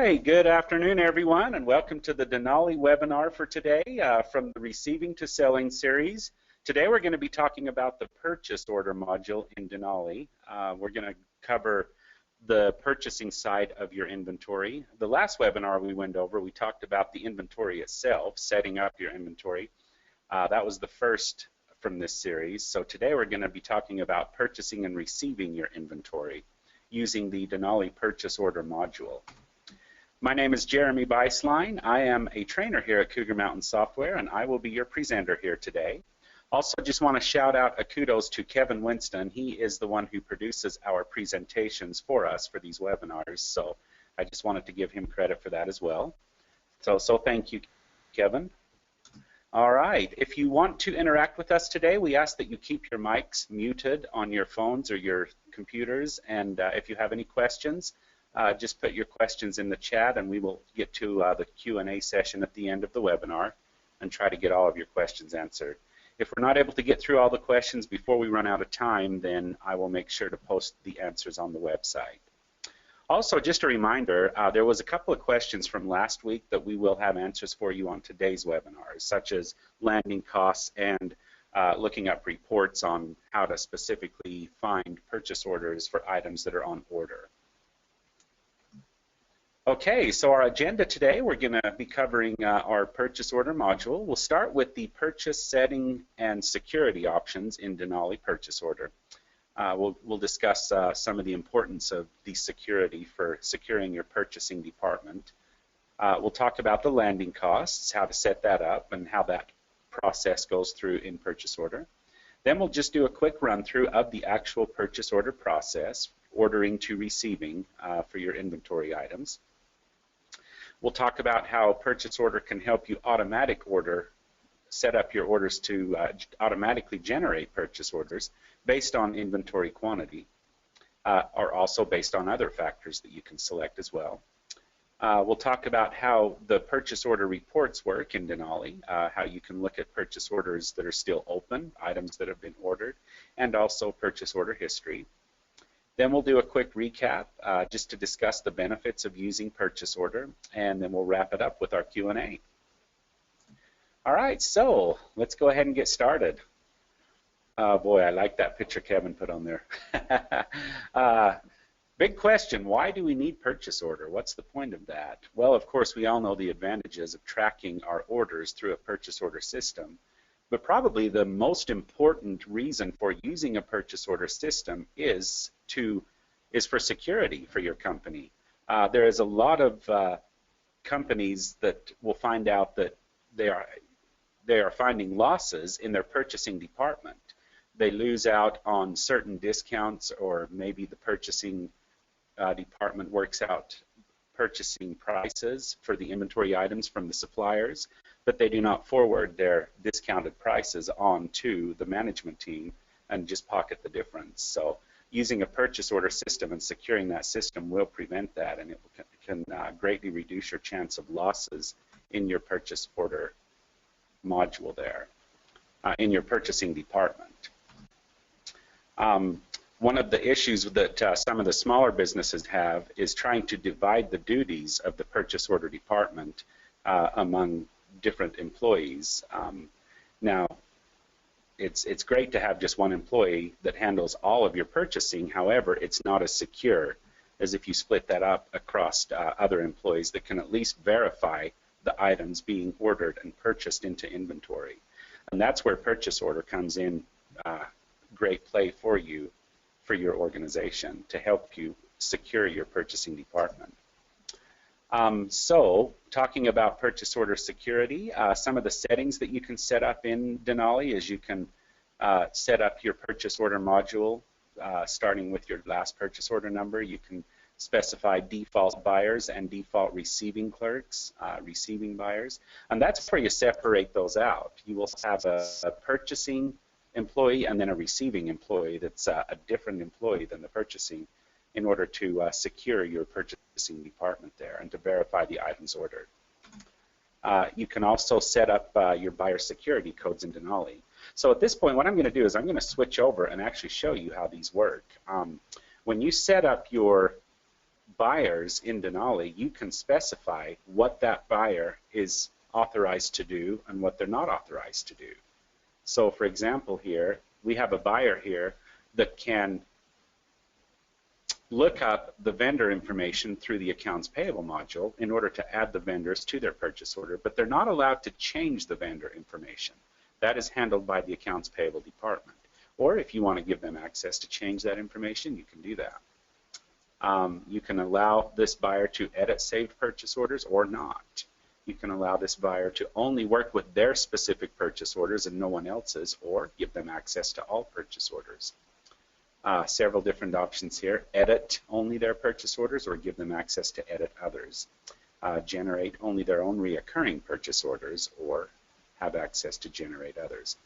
right, good afternoon everyone, and welcome to the Denali webinar for today from the Receiving to Selling series. Today we're going to be talking about the purchase order module in Denali. We're going to cover the purchasing side of your inventory. The last webinar we went over, we talked about the inventory itself, setting up your inventory. That was the first from this series. So today we're going to be talking about purchasing and receiving your inventory using the Denali Purchase Order module. My name is Jeremy Beislein. I am a trainer here at Cougar Mountain Software, and I will be your presenter here today. Also, just want to shout out a kudos to Kevin Winston. He is the one who produces our presentations for us for these webinars, so I just wanted to give him credit for that as well. So thank you, Kevin. All right, if you want to interact with us today, we ask that you keep your mics muted on your phones or your computers, and if you have any questions, just put your questions in the chat and we will get to the Q&A session at the end of the webinar and try to get all of your questions answered. If we're not able to get through all the questions before we run out of time, then I will make sure to post the answers on the website. Also, just a reminder, there was a couple of questions from last week that we will have answers for you on today's webinars, such as landing costs and looking up reports on how to specifically find purchase orders for items that are on order. Okay, so our agenda today, we're going to be covering our purchase order module. We'll start with the purchase setting and security options in Denali Purchase Order. We'll discuss some of the importance of the security for securing your purchasing department. We'll talk about the landing costs, how to set that up, and how that process goes through in purchase order. Then we'll just do a quick run through of the actual purchase order process, ordering to receiving for your inventory items. We'll talk about how purchase order can help you set up your orders to automatically generate purchase orders based on inventory quantity, or also based on other factors that you can select as well. We'll talk about how the purchase order reports work in Denali, how you can look at purchase orders that are still open, items that have been ordered, and also purchase order history. Then we'll do a quick recap just to discuss the benefits of using purchase order, and then we'll wrap it up with our Q&A. All right, so let's go ahead and get started. Boy, I like that picture Kevin put on there. Big question, why do we need purchase order? What's the point of that? Well, of course, we all know the advantages of tracking our orders through a purchase order system. But probably the most important reason for using a purchase order system is for security for your company. There is a lot of companies that will find out that they are finding losses in their purchasing department. They lose out on certain discounts, or maybe the purchasing department works out purchasing prices for the inventory items from the suppliers, but they do not forward their discounted prices on to the management team and just pocket the difference. So using a purchase order system and securing that system will prevent that, and it can greatly reduce your chance of losses in your purchase order module there, in your purchasing department. One of the issues that some of the smaller businesses have is trying to divide the duties of the purchase order department among different employees. Now, it's great to have just one employee that handles all of your purchasing. However, it's not as secure as if you split that up across other employees that can at least verify the items being ordered and purchased into inventory. And that's where purchase order comes in great play for you, for your organization, to help you secure your purchasing department. So talking about purchase order security, some of the settings that you can set up in Denali is you can set up your purchase order module starting with your last purchase order number. You can specify default buyers and default receiving clerks, receiving buyers, and that's where you separate those out. You will have a purchasing employee and then a receiving employee that's a different employee than the purchasing, in order to secure your purchasing department there and to verify the items ordered. You can also set up your buyer security codes in Denali. So at this point, what I'm going to do is I'm going to switch over and actually show you how these work. When you set up your buyers in Denali, you can specify what that buyer is authorized to do and what they're not authorized to do. So for example here, we have a buyer here that can look up the vendor information through the accounts payable module in order to add the vendors to their purchase order, but they're not allowed to change the vendor information. That is handled by the accounts payable department. Or if you want to give them access to change that information, you can do that. You can allow this buyer to edit saved purchase orders or not. You can allow this buyer to only work with their specific purchase orders and no one else's, or give them access to all purchase orders. Several different options here. Edit only their purchase orders or give them access to edit others. Generate only their own reoccurring purchase orders or have access to generate others.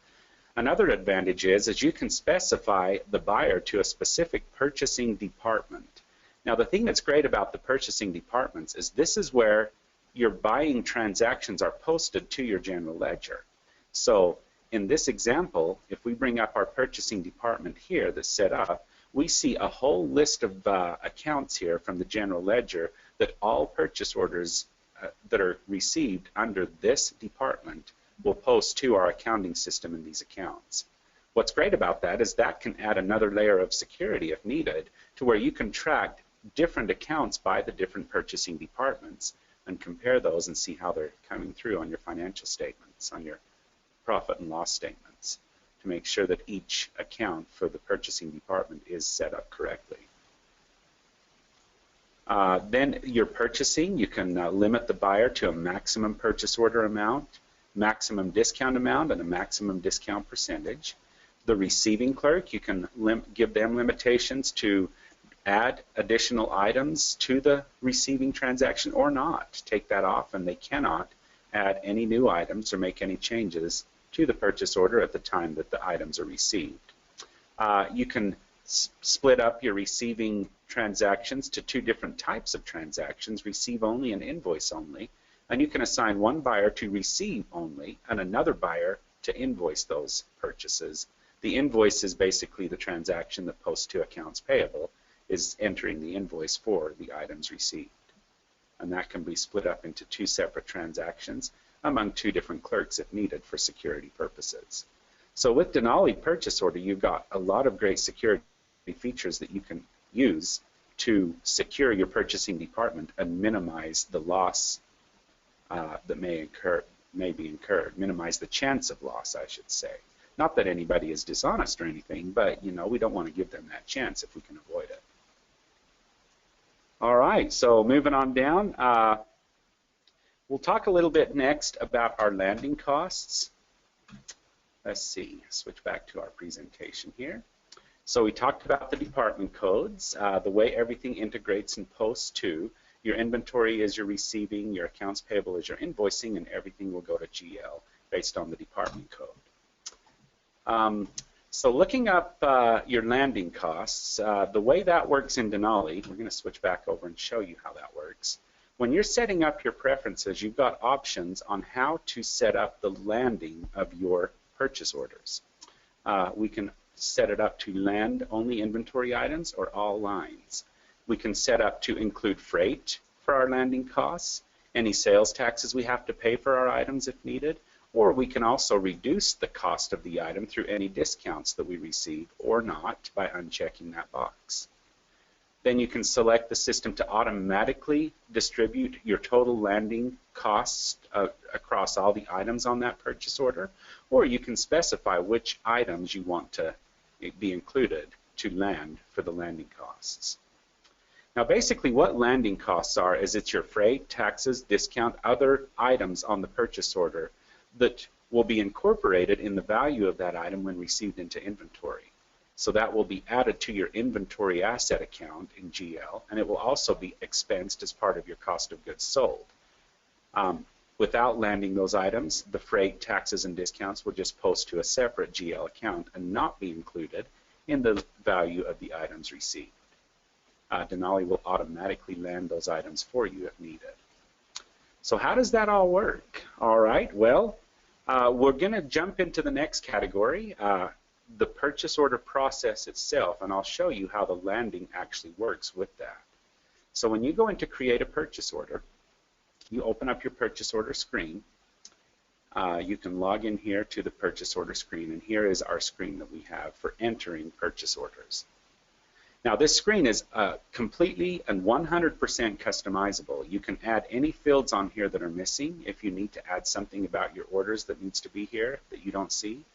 Another advantage is you can specify the buyer to a specific purchasing department. Now the thing that's great about the purchasing departments is this is where your buying transactions are posted to your general ledger. So in this example, if we bring up our purchasing department here that's set up, we see a whole list of accounts here from the general ledger that all purchase orders that are received under this department will post to our accounting system in these accounts. What's great about that is that can add another layer of security if needed to where you can track different accounts by the different purchasing departments and compare those and see how they're coming through on your financial statements, on your profit and loss statements, to make sure that each account for the purchasing department is set up correctly. Then your purchasing, you can limit the buyer to a maximum purchase order amount, maximum discount amount, and a maximum discount percentage. The receiving clerk, you can give them limitations to add additional items to the receiving transaction or not. Take that off, and they cannot add any new items or make any changes to the purchase order at the time that the items are received. You can split up your receiving transactions to two different types of transactions, receive only and invoice only, and you can assign one buyer to receive only and another buyer to invoice those purchases. The invoice is basically the transaction that posts to accounts payable, is entering the invoice for the items received. And that can be split up into two separate transactions among two different clerks if needed for security purposes. So with Denali Purchase Order, you've got a lot of great security features that you can use to secure your purchasing department and minimize the loss that may be incurred, minimize the chance of loss, I should say. Not that anybody is dishonest or anything, but we don't want to give them that chance if we can avoid it. All right, so moving on down, we'll talk a little bit next about our landing costs. Let's see, switch back to our presentation here. So we talked about the department codes, the way everything integrates and posts to. Your inventory is your receiving, your accounts payable is your invoicing, and everything will go to GL based on the department code. So looking up your landing costs, the way that works in Denali, we're going to switch back over and show you how that works. When you're setting up your preferences, you've got options on how to set up the landing of your purchase orders. We can set it up to land only inventory items or all lines. We can set up to include freight for our landing costs, any sales taxes we have to pay for our items if needed, or we can also reduce the cost of the item through any discounts that we receive or not by unchecking that box. Then you can select the system to automatically distribute your total landing costs across all the items on that purchase order, or you can specify which items you want to be included to land for the landing costs. Now basically what landing costs are is it's your freight, taxes, discount, other items on the purchase order that will be incorporated in the value of that item when received into inventory. So that will be added to your inventory asset account in GL, and it will also be expensed as part of your cost of goods sold. Without landing those items, the freight, taxes, and discounts will just post to a separate GL account and not be included in the value of the items received. Denali will automatically land those items for you if needed. So how does that all work? All right, well, we're going to jump into the next category, the purchase order process itself, and I'll show you how the landing actually works with that. So when you go into create a purchase order, you open up your purchase order screen. You can log in here to the purchase order screen, and here is our screen that we have for entering purchase orders. Now this screen is completely and 100% customizable. You can add any fields on here that are missing. If you need to add something about your orders that needs to be here that you don't see,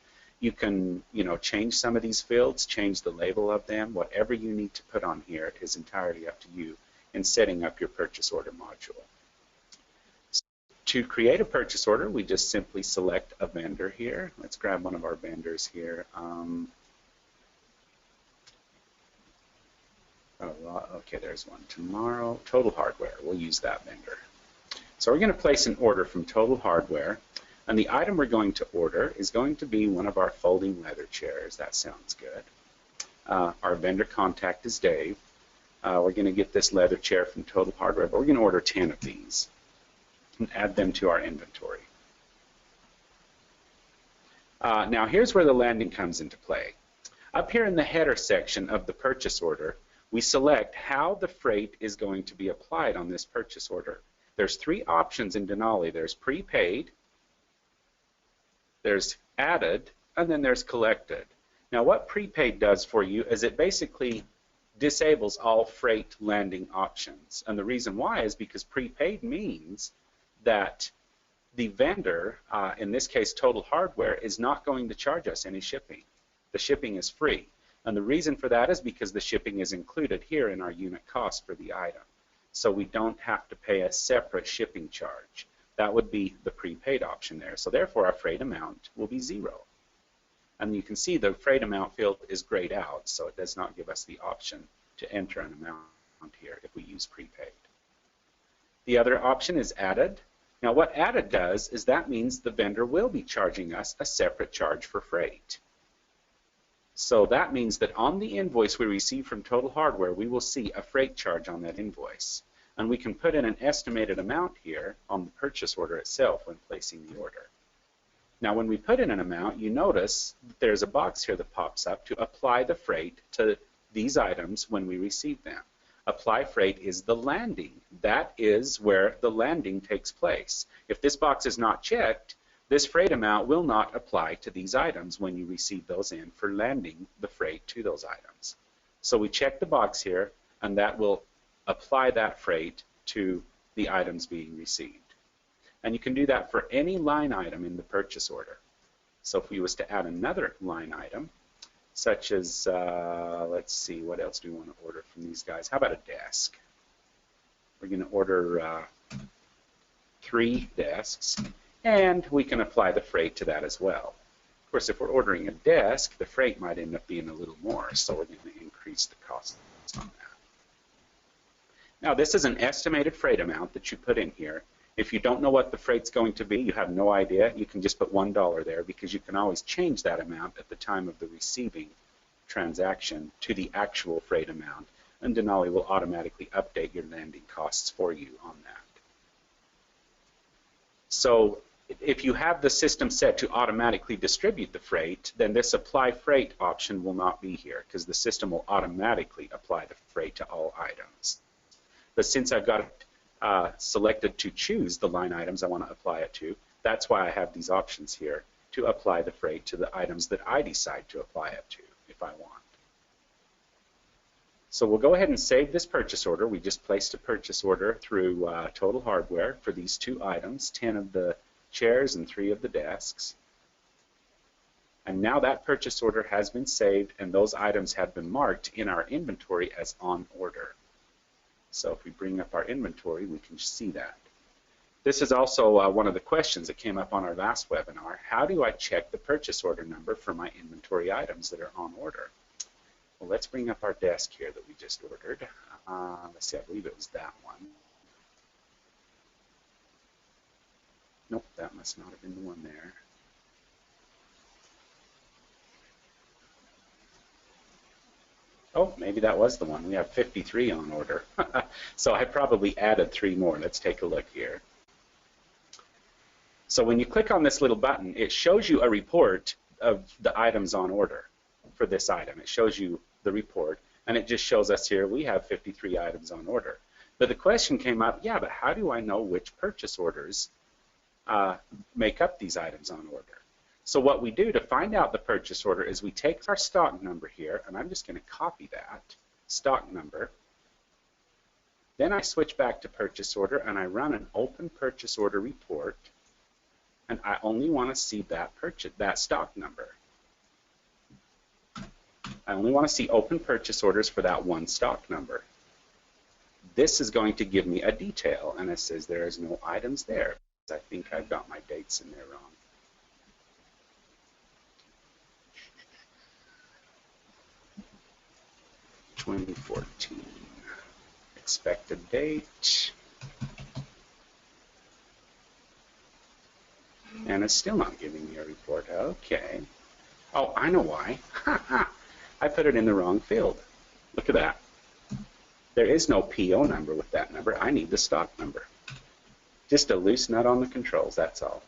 you can, change some of these fields, change the label of them. Whatever you need to put on here is entirely up to you in setting up your purchase order module. To create a purchase order, we just simply select a vendor here. Let's grab one of our vendors here. Okay, there's one. Tomorrow, Total Hardware. We'll use that vendor. So we're going to place an order from Total Hardware, and the item we're going to order is going to be one of our folding leather chairs. That sounds good. Our vendor contact is Dave. We're going to get this leather chair from Total Hardware, but we're going to order 10 of these and add them to our inventory. Now here's where the landing comes into play. Up here in the header section of the purchase order, we select how the freight is going to be applied on this purchase order. There's three options in Denali. There's prepaid, there's added, and then there's collected. Now what prepaid does for you is it basically disables all freight landing options. And the reason why is because prepaid means that the vendor, in this case Total Hardware, is not going to charge us any shipping. The shipping is free. And the reason for that is because the shipping is included here in our unit cost for the item. So we don't have to pay a separate shipping charge. That would be the prepaid option there. So therefore our freight amount will be 0. And you can see the freight amount field is grayed out, so it does not give us the option to enter an amount here if we use prepaid. The other option is added. Now what added does is that means the vendor will be charging us a separate charge for freight. So that means that on the invoice we receive from Total Hardware, we will see a freight charge on that invoice. And we can put in an estimated amount here on the purchase order itself when placing the order. Now when we put in an amount, you notice that there's a box here that pops up to apply the freight to these items when we receive them. Apply freight is the landing. That is where the landing takes place. If this box is not checked, this freight amount will not apply to these items when you receive those in for landing the freight to those items. So we check the box here, and that will apply that freight to the items being received. And you can do that for any line item in the purchase order. So if we was to add another line item, such as, let's see, what else do we want to order from these guys? How about a desk? We're going to order 3 desks. And we can apply the freight to that as well. Of course, if we're ordering a desk, the freight might end up being a little more, so we're going to increase the cost on that. Now, this is an estimated freight amount that you put in here. If you don't know what the freight's going to be, you have no idea, you can just put $1 there because you can always change that amount at the time of the receiving transaction to the actual freight amount, and Denali will automatically update your landing costs for you on that. So if you have the system set to automatically distribute the freight, then this apply freight option will not be here because the system will automatically apply the freight to all items. But since I've got it selected to choose the line items I want to apply it to, that's why I have these options here to apply the freight to the items that I decide to apply it to if I want. So we'll go ahead and save this purchase order. We just placed a purchase order through Total Hardware for these 2 items, 10 of the chairs and 3 of the desks. And now that purchase order has been saved and those items have been marked in our inventory as on order. So if we bring up our inventory, we can see that. This is also one of the questions that came up on our last webinar. How do I check the purchase order number for my inventory items that are on order? Well, let's bring up our desk here that we just ordered. Let's see, I believe it was that one. Nope, that must not have been the one there. Oh, maybe that was the one. We have 53 on order. So I probably added 3 more. Let's take a look here. So when you click on this little button, it shows you a report of the items on order for this item. It shows you the report, and it just shows us here we have 53 items on order. But the question came up, yeah, but how do I know which purchase orders make up these items on order? So what we do to find out the purchase order is we take our stock number here, and I'm just going to copy that stock number. Then I switch back to purchase order, and I run an open purchase order report, and I only want to see that stock number. I only want to see open purchase orders for that one stock number. This is going to give me a detail, and it says there is no items there. I think I've got my dates in there wrong. (2014) expected date, and it's still not giving me a report. Okay. Oh, I know why. I put it in the wrong field. Look at that. There is no PO number with that number. I need the stock number. Just a loose nut on the controls, that's all.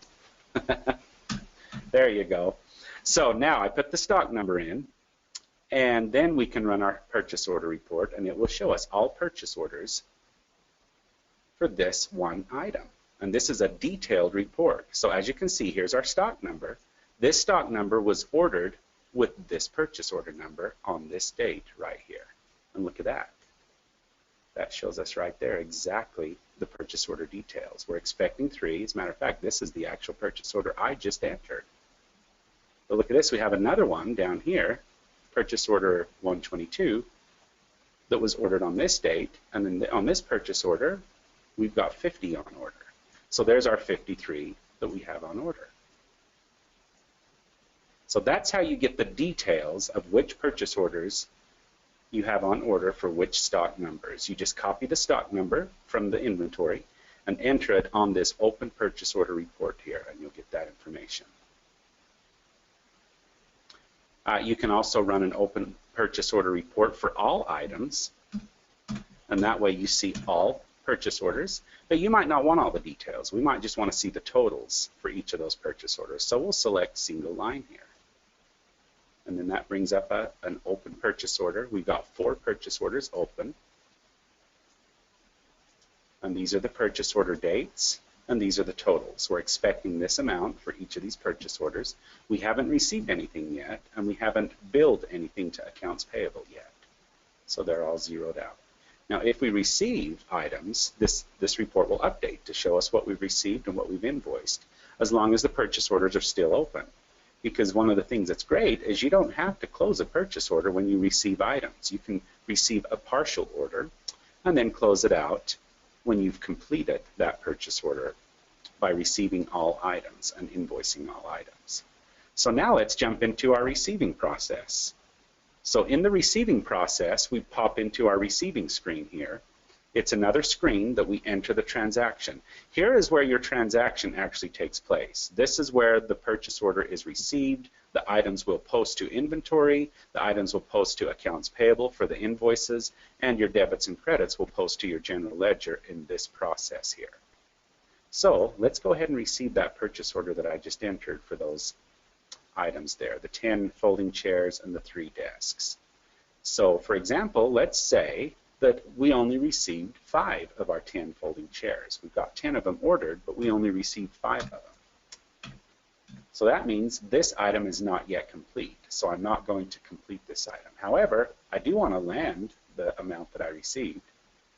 There you go. So now I put the stock number in, and then we can run our purchase order report, and it will show us all purchase orders for this one item. And this is a detailed report. So as you can see, here's our stock number. This stock number was ordered with this purchase order number on this date right here. And look at that. That shows us right there exactly the purchase order details. We're expecting 3. As a matter of fact, this is the actual purchase order I just entered. But look at this. We have another one down here, purchase order 122, that was ordered on this date. And then on this purchase order, we've got 50 on order. So there's our 53 that we have on order. So that's how you get the details of which purchase orders you have on order for which stock numbers. You just copy the stock number from the inventory and enter it on this open purchase order report here, and you'll get that information. You can also run an open purchase order report for all items, and that way you see all purchase orders, but you might not want all the details. We might just want to see the totals for each of those purchase orders. So we'll select single line here. And then that brings up an open purchase order. We've got 4 purchase orders open. And these are the purchase order dates, and these are the totals. We're expecting this amount for each of these purchase orders. We haven't received anything yet, and we haven't billed anything to accounts payable yet. So they're all zeroed out. Now, if we receive items, this report will update to show us what we've received and what we've invoiced, as long as the purchase orders are still open. Because one of the things that's great is you don't have to close a purchase order when you receive items. You can receive a partial order and then close it out when you've completed that purchase order by receiving all items and invoicing all items. So now let's jump into our receiving process. So in the receiving process, we pop into our receiving screen here. It's another screen that we enter the transaction. Here is where your transaction actually takes place. This is where the purchase order is received. The items will post to inventory. The items will post to accounts payable for the invoices, and your debits and credits will post to your general ledger in this process here. So let's go ahead and receive that purchase order that I just entered for those items there, the 10 folding chairs and the 3 desks. So for example, let's say that we only received 5 of our 10 folding chairs. We've got 10 of them ordered, but we only received 5 of them. So that means this item is not yet complete, so I'm not going to complete this item. However, I do want to land the amount that I received,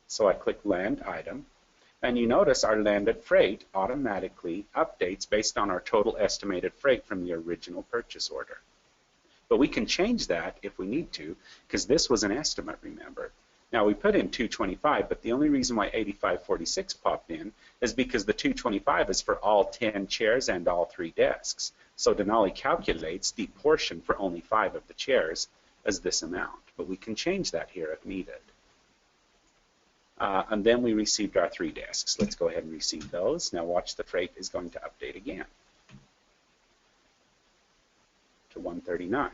so I click Land Item, and you notice our landed freight automatically updates based on our total estimated freight from the original purchase order. But we can change that if we need to, because this was an estimate, remember. Now we put in 225, but the only reason why 8546 popped in is because the 225 is for all 10 chairs and all 3 desks. So Denali calculates the portion for only 5 of the chairs as this amount, but we can change that here if needed. And then we received our 3 desks. Let's go ahead and receive those. Now watch, the freight is going to update again to 139.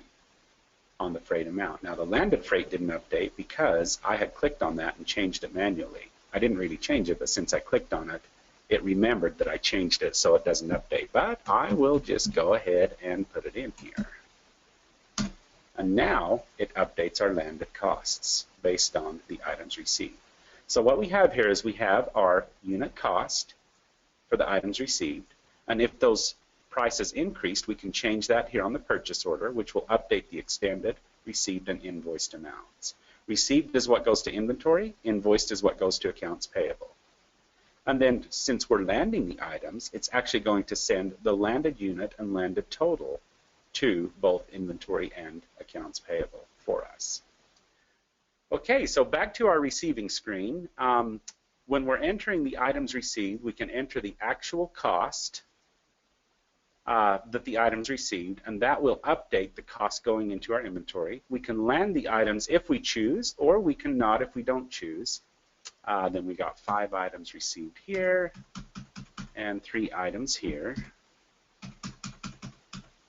On the freight amount. Now the landed freight didn't update because I had clicked on that and changed it manually. I didn't really change it, but since I clicked on it, it remembered that I changed it, so it doesn't update. But I will just go ahead and put it in here. And now it updates our landed costs based on the items received. So what we have here is we have our unit cost for the items received, and if those prices increased, we can change that here on the purchase order, which will update the extended, received, and invoiced amounts. Received is what goes to inventory, invoiced is what goes to accounts payable. And then since we're landing the items, it's actually going to send the landed unit and landed total to both inventory and accounts payable for us. Okay, so back to our receiving screen. When we're entering the items received, we can enter the actual cost that the items received, and that will update the cost going into our inventory. We can land the items if we choose, or we can not if we don't choose. Then we got 5 items received here, and 3 items here.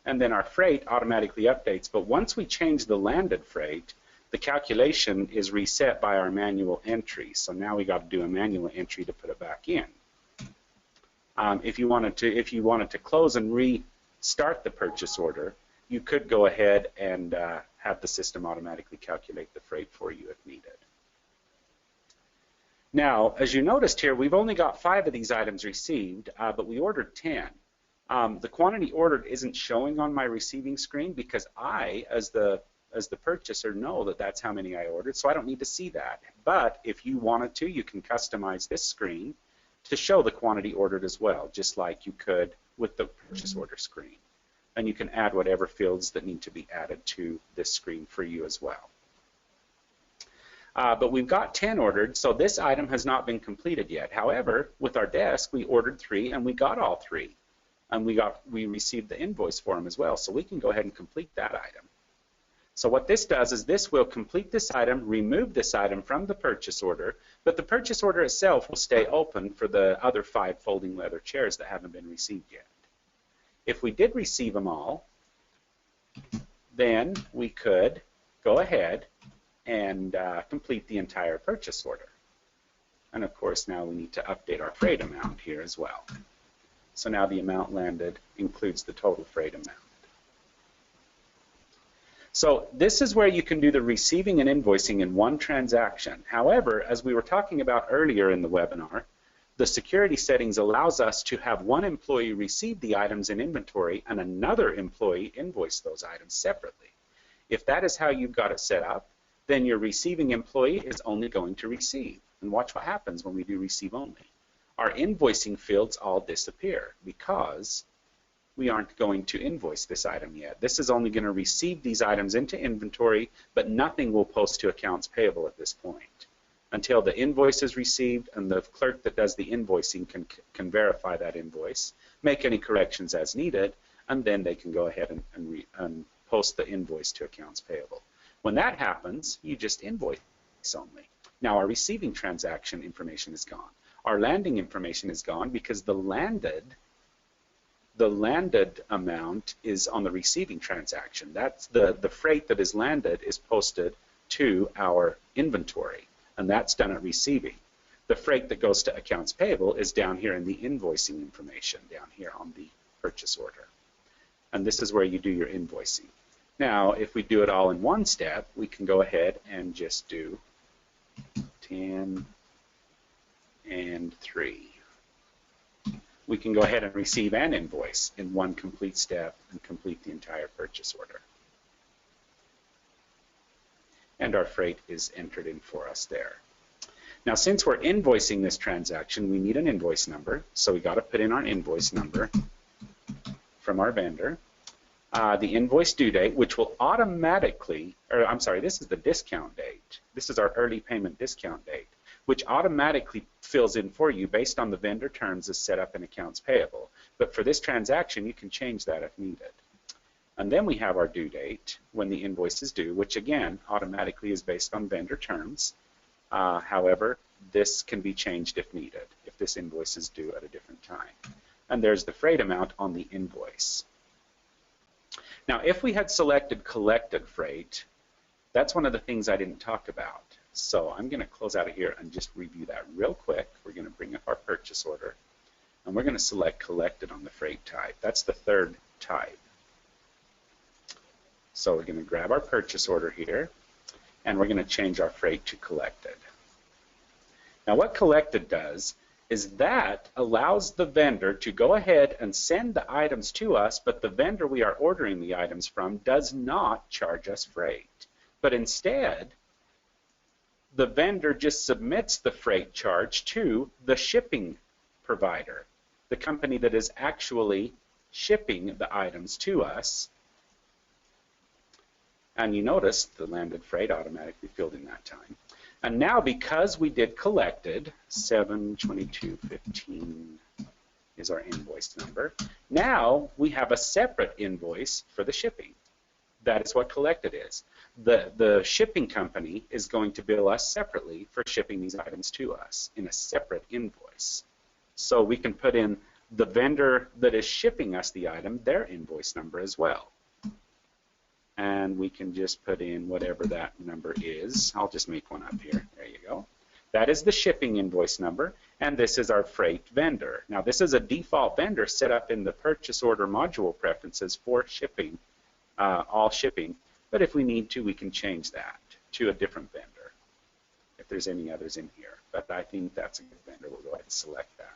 And then our freight automatically updates, but once we change the landed freight, the calculation is reset by our manual entry. So now we got to do a manual entry to put it back in. If you wanted to close and restart the purchase order, you could go ahead and have the system automatically calculate the freight for you if needed. Now, as you noticed here, we've only got 5 of these items received, but we ordered 10. The quantity ordered isn't showing on my receiving screen because I, as the purchaser, know that that's how many I ordered, so I don't need to see that. But if you wanted to, you can customize this screen to show the quantity ordered as well, just like you could with the purchase order screen. And you can add whatever fields that need to be added to this screen for you as well. But we've got 10 ordered, so this item has not been completed yet. However, with our desk, we ordered 3 and we got all 3. And we received the invoice for them as well, so we can go ahead and complete that item. So what this does is this will complete this item, remove this item from the purchase order, but the purchase order itself will stay open for the other 5 folding leather chairs that haven't been received yet. If we did receive them all, then we could go ahead and complete the entire purchase order. And of course now we need to update our freight amount here as well. So now the amount landed includes the total freight amount. So this is where you can do the receiving and invoicing in one transaction. However, as we were talking about earlier in the webinar, the security settings allows us to have one employee receive the items in inventory and another employee invoice those items separately. If that is how you've got it set up, then your receiving employee is only going to receive. And watch what happens when we do receive only. Our invoicing fields all disappear because we aren't going to invoice this item yet. This is only going to receive these items into inventory, but nothing will post to accounts payable at this point until the invoice is received and the clerk that does the invoicing can verify that invoice, make any corrections as needed, and then they can go ahead and post the invoice to accounts payable. When that happens, you just invoice only. Now our receiving transaction information is gone. Our landing information is gone because the landed amount is on the receiving transaction. That's the freight that is landed is posted to our inventory, and that's done at receiving. The freight that goes to accounts payable is down here in the invoicing information, down here on the purchase order. And this is where you do your invoicing. Now, if we do it all in one step, we can go ahead and just do 10 and 3. We can go ahead and receive and invoice in one complete step and complete the entire purchase order. And our freight is entered in for us there. Now, since we're invoicing this transaction, we need an invoice number, so we got to put in our invoice number from our vendor. The invoice due date, which will automatically, or I'm sorry, this is the discount date. This is our early payment discount date, which automatically fills in for you based on the vendor terms as set up in accounts payable. But for this transaction, you can change that if needed. And then we have our due date when the invoice is due, which again, automatically is based on vendor terms. However, this can be changed if needed, if this invoice is due at a different time. And there's the freight amount on the invoice. Now, if we had selected collected freight, that's one of the things I didn't talk about. So I'm going to close out of here and just review that real quick. We're going to bring up our purchase order, and we're going to select collected on the freight type. That's the third type. So we're going to grab our purchase order here, and we're going to change our freight to collected. Now what collected does is that allows the vendor to go ahead and send the items to us, but the vendor we are ordering the items from does not charge us freight. But instead, the vendor just submits the freight charge to the shipping provider, the company that is actually shipping the items to us. And you notice the landed freight automatically filled in that time. And now because we did collected, 722.15 is our invoice number. Now we have a separate invoice for the shipping. That is what collected is. The shipping company is going to bill us separately for shipping these items to us in a separate invoice. So we can put in the vendor that is shipping us the item, their invoice number as well. And we can just put in whatever that number is. I'll just make one up here. There you go. That is the shipping invoice number, and this is our freight vendor. Now this is a default vendor set up in the purchase order module preferences for shipping, all shipping. But if we need to, we can change that to a different vendor if there's any others in here. But I think that's a good vendor. We'll go ahead and select that.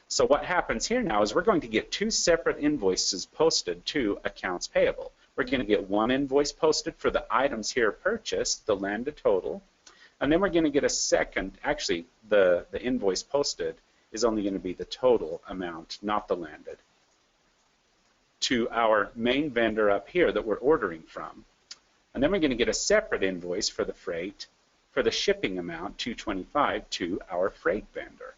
So what happens here now is we're going to get two separate invoices posted to accounts payable. We're going to get one invoice posted for the items here purchased, the landed total, and then we're going to get a second, actually the invoice posted is only going to be the total amount, not the landed, to our main vendor up here that we're ordering from. And then we're going to get a separate invoice for the freight, for the shipping amount, $225, to our freight vendor.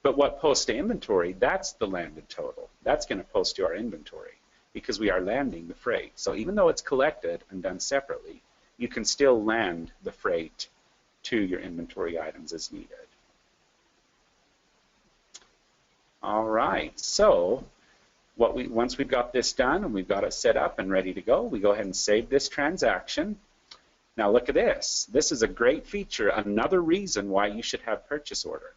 But what posts to inventory, that's the landed total. That's going to post to our inventory because we are landing the freight. So even though it's collected and done separately, you can still land the freight to your inventory items as needed. All right, so once we've got this done and we've got it set up and ready to go, we go ahead and save this transaction. Now look at this. This is a great feature, another reason why you should have purchase order.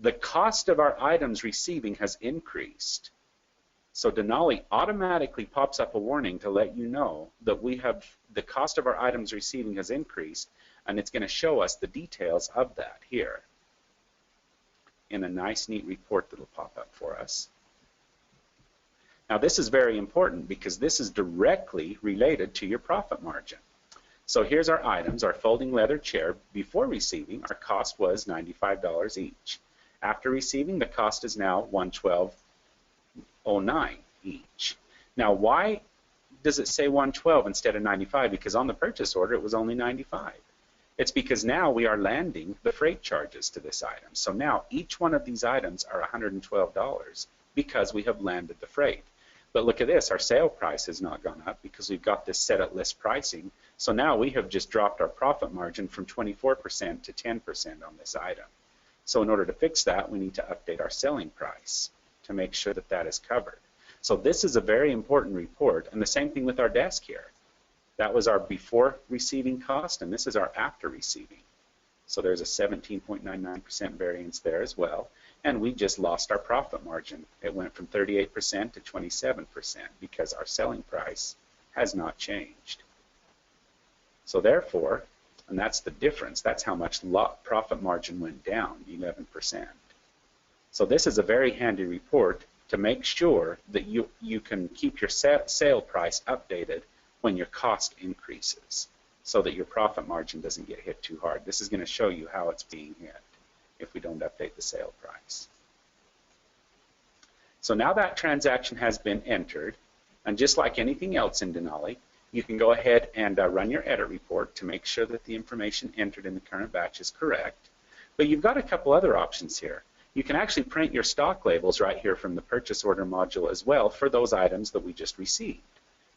The cost of our items receiving has increased. So Denali automatically pops up a warning to let you know that the cost of our items receiving has increased, and it's going to show us the details of that here in a nice, neat report that will pop up for us. Now this is very important because this is directly related to your profit margin. So here's our items, our folding leather chair. Before receiving, our cost was $95 each. After receiving, the cost is now $112.09 each. Now why does it say $112 instead of $95? Because on the purchase order it was only $95. It's because now we are landing the freight charges to this item. So now each one of these items are $112 because we have landed the freight. But look at this, our sale price has not gone up because we've got this set at list pricing. So now we have just dropped our profit margin from 24% to 10% on this item. So in order to fix that, we need to update our selling price to make sure that that is covered. So this is a very important report, and the same thing with our desk here. That was our before receiving cost, and this is our after receiving. So there's a 17.99% variance there as well, and we just lost our profit margin. It went from 38% to 27% because our selling price has not changed. So therefore, and that's the difference, that's how much profit margin went down, 11%. So this is a very handy report to make sure that you can keep your sale price updated when your cost increases so that your profit margin doesn't get hit too hard. This is going to show you how it's being hit if we don't update the sale price. So now that transaction has been entered, and just like anything else in Denali, you can go ahead and run your edit report to make sure that the information entered in the current batch is correct. But you've got a couple other options here. You can actually print your stock labels right here from the purchase order module as well for those items that we just received.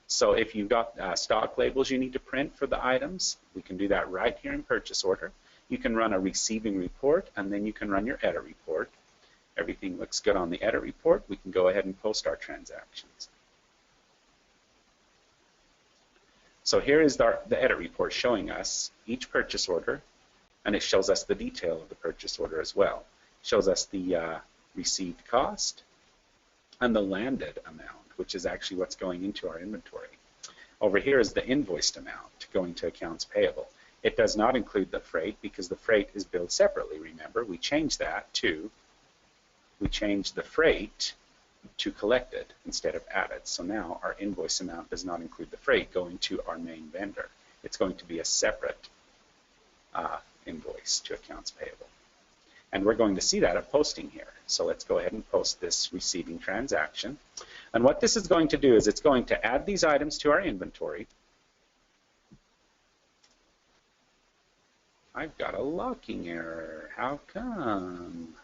So if you've got stock labels you need to print for the items, we can do that right here in purchase order. You can run a receiving report, and then you can run your edit report. Everything looks good on the edit report. We can go ahead and post our transactions. So here is the edit report showing us each purchase order, and it shows us the detail of the purchase order as well. It shows us the received cost and the landed amount, which is actually what's going into our inventory. Over here is the invoiced amount going to accounts payable. It does not include the freight because the freight is billed separately. Remember, we changed the freight to collected instead of added. So now our invoice amount does not include the freight going to our main vendor. It's going to be a separate invoice to accounts payable. And we're going to see that at posting here. So let's go ahead and post this receiving transaction. And what this is going to do is it's going to add these items to our inventory. I've got a locking error. How come?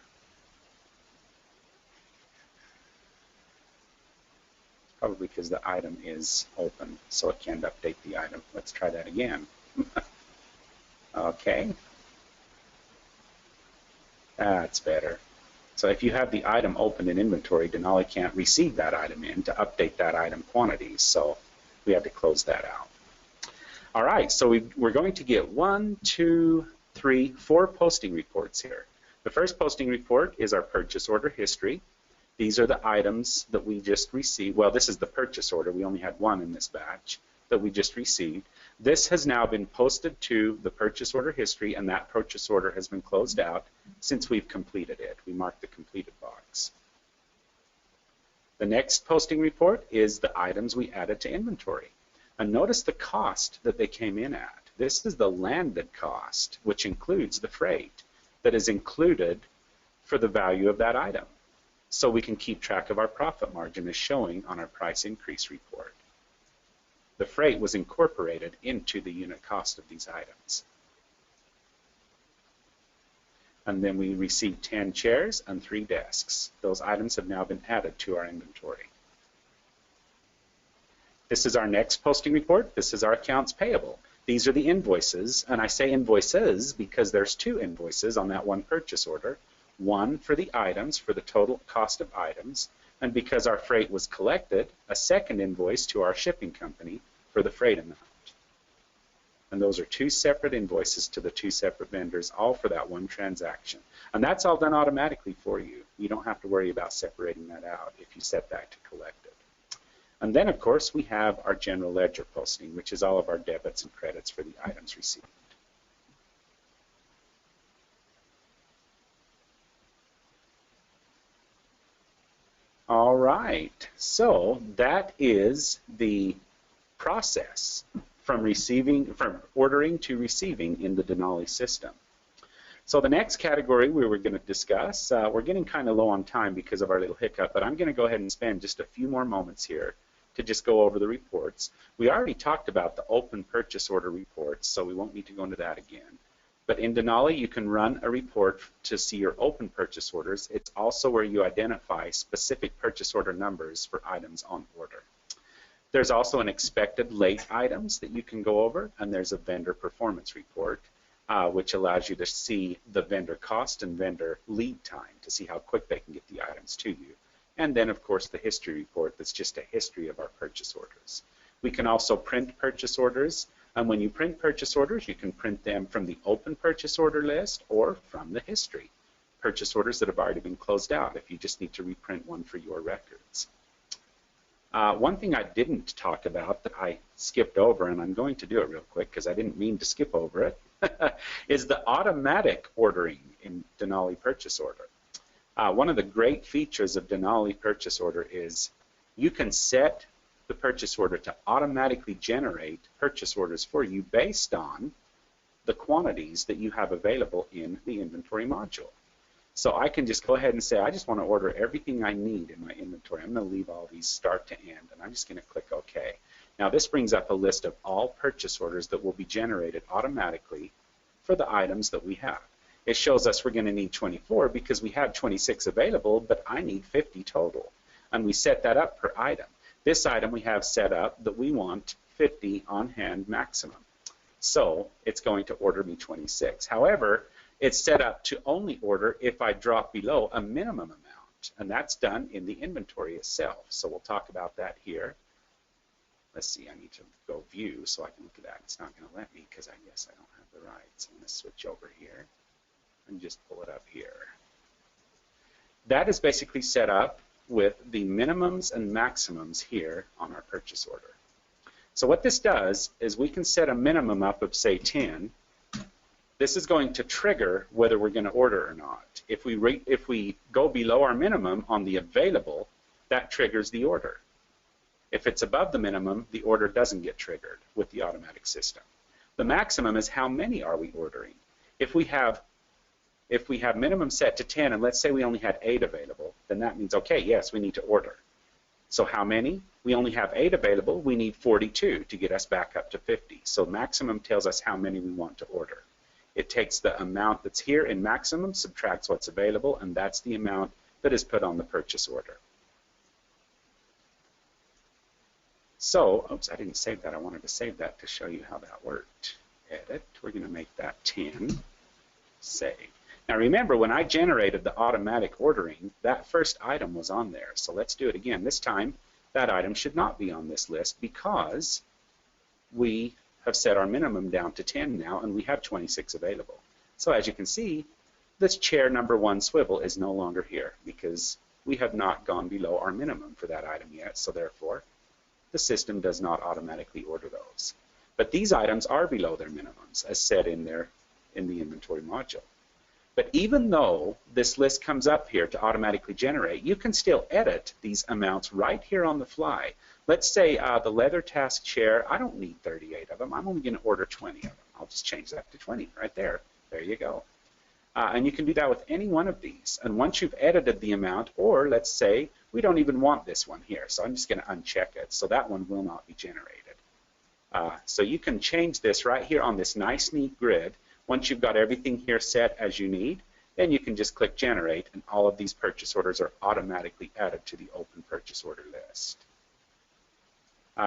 Probably because the item is open, so it can't update the item. Let's try that again. Okay. That's better. So if you have the item open in inventory, Denali can't receive that item in to update that item quantities, so we have to close that out. All right, so we're going to get 1, 2, 3, 4 posting reports here. The first posting report is our purchase order history. These are the items that we just received. Well, this is the purchase order. We only had one in this batch that we just received. This has now been posted to the purchase order history, and that purchase order has been closed out since we've completed it. We marked the completed box. The next posting report is the items we added to inventory. And notice the cost that they came in at. This is the landed cost, which includes the freight that is included for the value of that item. So we can keep track of our profit margin as showing on our price increase report. The freight was incorporated into the unit cost of these items. And then we received 10 chairs and 3 desks. Those items have now been added to our inventory. This is our next posting report. This is our accounts payable. These are the invoices, and I say invoices because there's 2 invoices on that one purchase order. One for the items, for the total cost of items, and because our freight was collected, a second invoice to our shipping company for the freight amount. And those are 2 separate invoices to the 2 separate vendors, all for that one transaction. And that's all done automatically for you. You don't have to worry about separating that out if you set that to collected. And then, of course, we have our general ledger posting, which is all of our debits and credits for the items received. All right, so that is the process from ordering to receiving in the Denali system. So the next category we were going to discuss, we're getting kind of low on time because of our little hiccup, but I'm going to go ahead and spend just a few more moments here to just go over the reports. We already talked about the open purchase order reports, so we won't need to go into that again. But in Denali, you can run a report to see your open purchase orders. It's also where you identify specific purchase order numbers for items on order. There's also an expected late items that you can go over, and there's a vendor performance report, which allows you to see the vendor cost and vendor lead time to see how quick they can get the items to you. And then, of course, the history report that's just a history of our purchase orders. We can also print purchase orders, and when you print purchase orders, you can print them from the open purchase order list or from the history. Purchase orders that have already been closed out if you just need to reprint one for your records. One thing I didn't talk about that I skipped over, and I'm going to do it real quick because I didn't mean to skip over it, is the automatic ordering in Denali Purchase Order. One of the great features of Denali Purchase Order is you can set the purchase order to automatically generate purchase orders for you based on the quantities that you have available in the inventory module. So I can just go ahead and say, I just want to order everything I need in my inventory. I'm going to leave all these start to end, and I'm just going to click OK. Now this brings up a list of all purchase orders that will be generated automatically for the items that we have. It shows us we're going to need 24 because we have 26 available, but I need 50 total. And we set that up per item. This item we have set up that we want 50 on hand maximum. So it's going to order me 26. However, it's set up to only order if I drop below a minimum amount, and that's done in the inventory itself. So we'll talk about that here. Let's see, I need to go view so I can look at that. It's not going to let me because I guess I don't have the rights. I'm going to switch over here and just pull it up here. That is basically set up with the minimums and maximums here on our purchase order. So what this does is we can set a minimum up of say 10, this is going to trigger whether we're going to order or not. If we go below our minimum on the available, that triggers the order. If it's above the minimum, the order doesn't get triggered with the automatic system. The maximum is how many are we ordering. If we have minimum set to 10, and let's say we only had 8 available, then that means, okay, yes, we need to order. So how many? We only have 8 available. We need 42 to get us back up to 50. So maximum tells us how many we want to order. It takes the amount that's here in maximum, subtracts what's available, and that's the amount that is put on the purchase order. So, oops, I didn't save that. I wanted to save that to show you how that worked. Edit. We're going to make that 10. Save. Now remember, when I generated the automatic ordering, that first item was on there. So let's do it again. This time, that item should not be on this list because we have set our minimum down to 10 now, and we have 26 available. So as you can see, this chair number 1 swivel is no longer here because we have not gone below our minimum for that item yet. So therefore, the system does not automatically order those. But these items are below their minimums, as said in the inventory module. But even though this list comes up here to automatically generate, you can still edit these amounts right here on the fly. Let's say the leather task chair, I don't need 38 of them. I'm only going to order 20 of them. I'll just change that to 20 right there. There you go. And you can do that with any one of these. And once you've edited the amount, or let's say we don't even want this one here, so I'm just going to uncheck it. So that one will not be generated. So you can change this right here on this nice, neat grid. Once you've got everything here set as you need, then you can just click Generate, and all of these purchase orders are automatically added to the open purchase order list.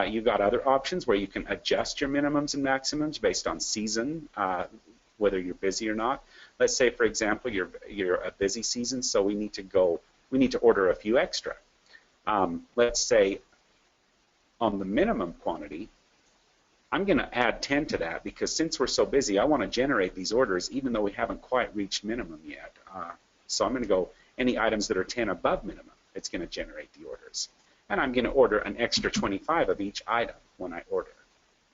You've got other options where you can adjust your minimums and maximums based on season, whether you're busy or not. Let's say, for example, you're a busy season, so we need to order a few extra. Let's say on the minimum quantity, I'm going to add 10 to that because since we're so busy, I want to generate these orders even though we haven't quite reached minimum yet. So I'm going to go any items that are 10 above minimum, it's going to generate the orders. And I'm going to order an extra 25 of each item when I order.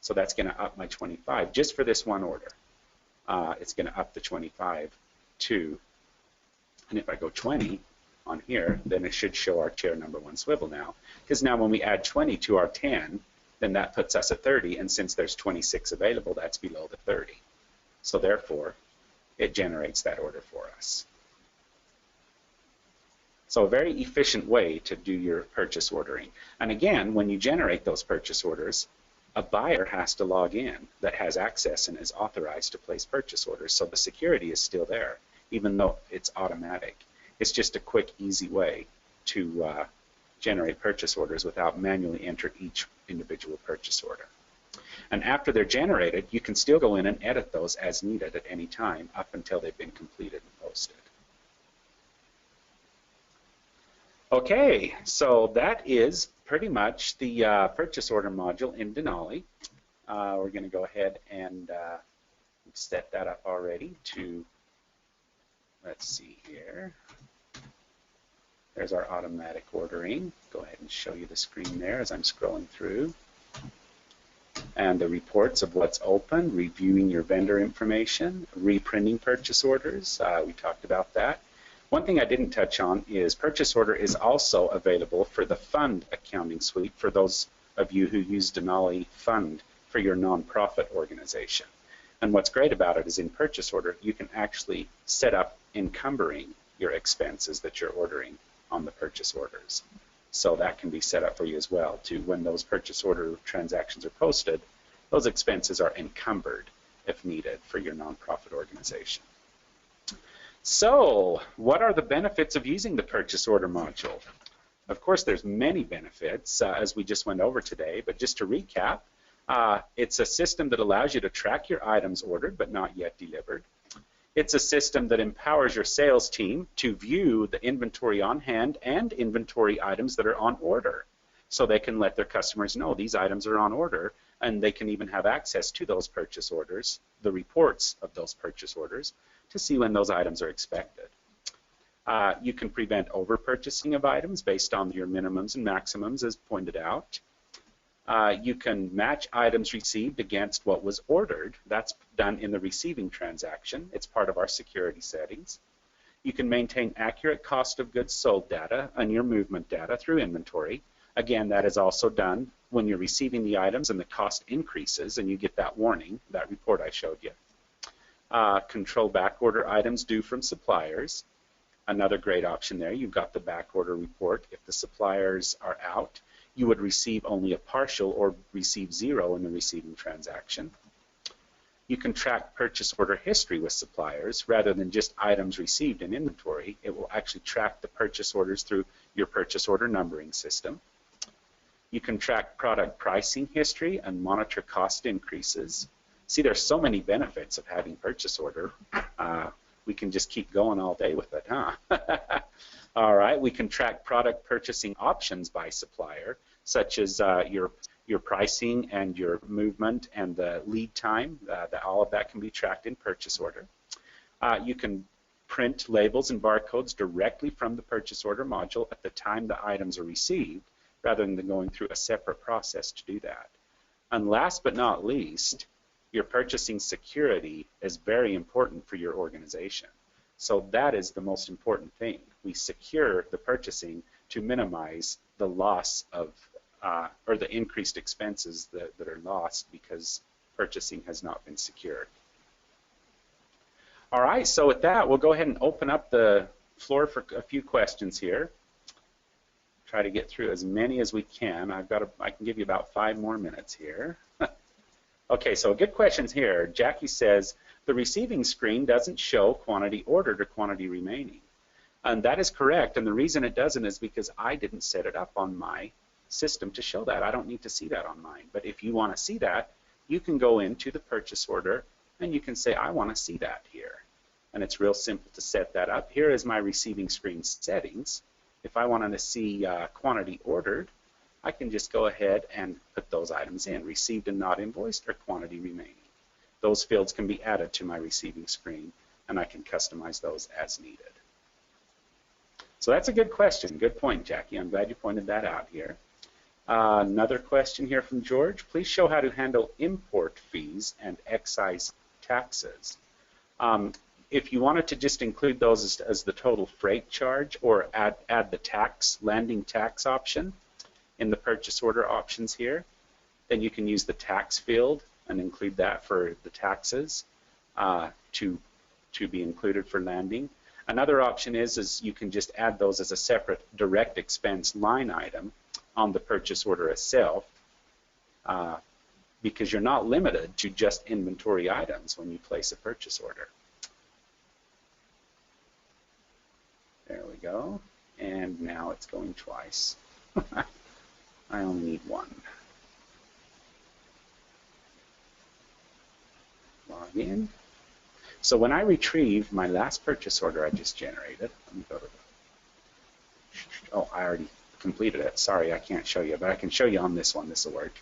So that's going to up my 25 just for this one order. It's going to up the 25 to, and if I go 20 on here, then it should show our chair number 1 swivel now. Because now when we add 20 to our 10, then that puts us at 30, and since there's 26 available, that's below the 30. So therefore, it generates that order for us. So a very efficient way to do your purchase ordering. And again, when you generate those purchase orders, a buyer has to log in that has access and is authorized to place purchase orders. So the security is still there, even though it's automatic. It's just a quick, easy way to generate purchase orders without manually entering each individual purchase order. And after they're generated, you can still go in and edit those as needed at any time up until they've been completed and posted. Okay, so that is pretty much the purchase order module in Denali. We're going to go ahead and set that up already to, let's see here. There's our automatic ordering. Go ahead and show you the screen there as I'm scrolling through. And the reports of what's open, reviewing your vendor information, reprinting purchase orders. We talked about that. One thing I didn't touch on is purchase order is also available for the fund accounting suite for those of you who use Denali Fund for your nonprofit organization. And what's great about it is in purchase order, you can actually set up encumbering your expenses that you're ordering on the purchase orders. So that can be set up for you as well to when those purchase order transactions are posted, those expenses are encumbered if needed for your nonprofit organization. So what are the benefits of using the purchase order module? Of course, there's many benefits as we just went over today, but just to recap, it's a system that allows you to track your items ordered but not yet delivered. It's a system that empowers your sales team to view the inventory on hand and inventory items that are on order. So they can let their customers know these items are on order, and they can even have access to those purchase orders, the reports of those purchase orders, to see when those items are expected. You can prevent over-purchasing of items based on your minimums and maximums as pointed out. You can match items received against what was ordered. That's done in the receiving transaction. It's part of our security settings. You can maintain accurate cost of goods sold data and your movement data through inventory. Again, that is also done when you're receiving the items and the cost increases and you get that warning, that report I showed you. Control backorder items due from suppliers. Another great option there. You've got the backorder report. If the suppliers are out, you would receive only a partial or receive zero in the receiving transaction. You can track purchase order history with suppliers rather than just items received in inventory. It will actually track the purchase orders through your purchase order numbering system. You can track product pricing history and monitor cost increases. See, there's so many benefits of having purchase order. We can just keep going all day with it, huh? All right, we can track product purchasing options by supplier, such as your pricing and your movement and the lead time. All of that can be tracked in purchase order. You can print labels and barcodes directly from the purchase order module at the time the items are received, rather than going through a separate process to do that. And last but not least, your purchasing security is very important for your organization. So that is the most important thing. We secure the purchasing to minimize the loss of or the increased expenses that are lost because purchasing has not been secured. All right, so with that, we'll go ahead and open up the floor for a few questions here. Try to get through as many as we can. I can give you about 5 more minutes here. Okay, so good questions here. Jackie says, the receiving screen doesn't show quantity ordered or quantity remaining. And that is correct, and the reason it doesn't is because I didn't set it up on my system to show that. I don't need to see that on mine. But if you want to see that, you can go into the purchase order and you can say, I want to see that here. And it's real simple to set that up. Here is my receiving screen settings. If I wanted to see quantity ordered, I can just go ahead and put those items in, received and not invoiced, or quantity remaining. Those fields can be added to my receiving screen, and I can customize those as needed. So that's a good question. Good point, Jackie. I'm glad you pointed that out here. Another question here from George. Please show how to handle import fees and excise taxes. If you wanted to just include those as the total freight charge or add the tax, landing tax option in the purchase order options here, then you can use the tax field and include that for the taxes to be included for landing. Another option is you can just add those as a separate direct expense line item on the purchase order itself because you're not limited to just inventory items when you place a purchase order. There we go. And now it's going twice. I only need one. Log in. So when I retrieve my last purchase order I just generated, let me go to oh, I already completed it. Sorry, I can't show you, but I can show you on this one. This will work.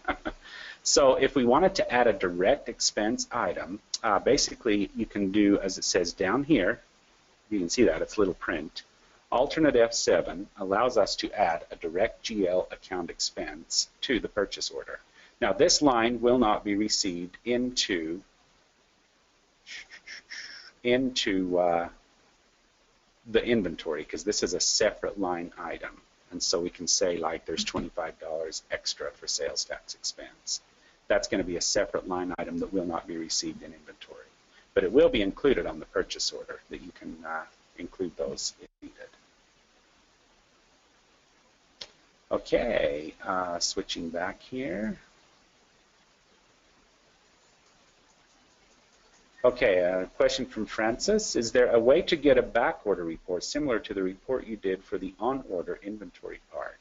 So if we wanted to add a direct expense item, basically you can do, as it says down here, you can see that, it's little print. Alternate F7 allows us to add a direct GL account expense to the purchase order. Now this line will not be received into the inventory because this is a separate line item. And so we can say like there's $25 extra for sales tax expense. That's going to be a separate line item that will not be received in inventory. But it will be included on the purchase order that you can include those if needed. Okay, switching back here. Okay, a question from Francis. Is there a way to get a back order report similar to the report you did for the on-order inventory part?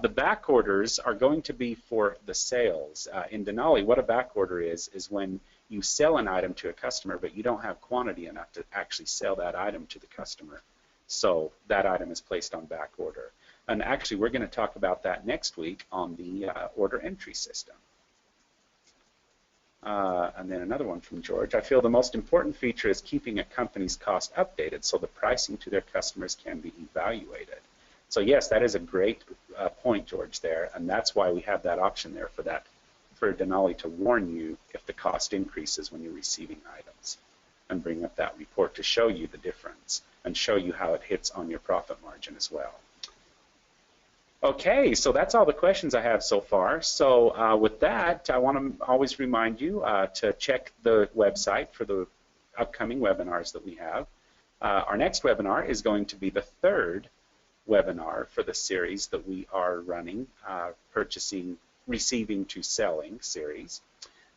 The back orders are going to be for the sales. In Denali, what a back order is when you sell an item to a customer, but you don't have quantity enough to actually sell that item to the customer. So that item is placed on back order. And actually, we're going to talk about that next week on the order entry system. And then another one from George. I feel the most important feature is keeping a company's cost updated so the pricing to their customers can be evaluated. So yes, that is a great point, George, there, and that's why we have that option there for Denali to warn you if the cost increases when you're receiving items, and bring up that report to show you the difference and show you how it hits on your profit margin as well. Okay, so that's all the questions I have so far. So with that, I want to always remind you to check the website for the upcoming webinars that we have. Our next webinar is going to be the third webinar for the series that we are running, Receiving to Selling series.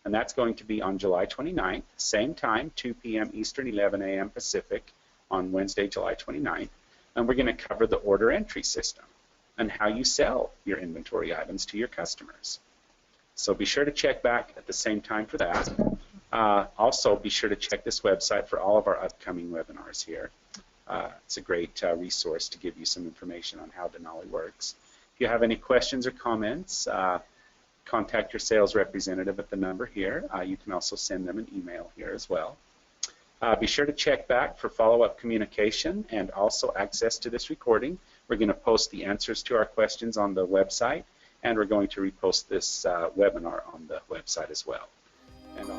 And that's going to be on July 29th, same time, 2 p.m. Eastern, 11 a.m. Pacific, on Wednesday, July 29th. And we're going to cover the order entry system and how you sell your inventory items to your customers. So be sure to check back at the same time for that. Also, be sure to check this website for all of our upcoming webinars here. It's a great resource to give you some information on how Denali works. If you have any questions or comments, contact your sales representative at the number here. You can also send them an email here as well. Be sure to check back for follow-up communication and also access to this recording. We're going to post the answers to our questions on the website, and we're going to repost this webinar on the website as well. And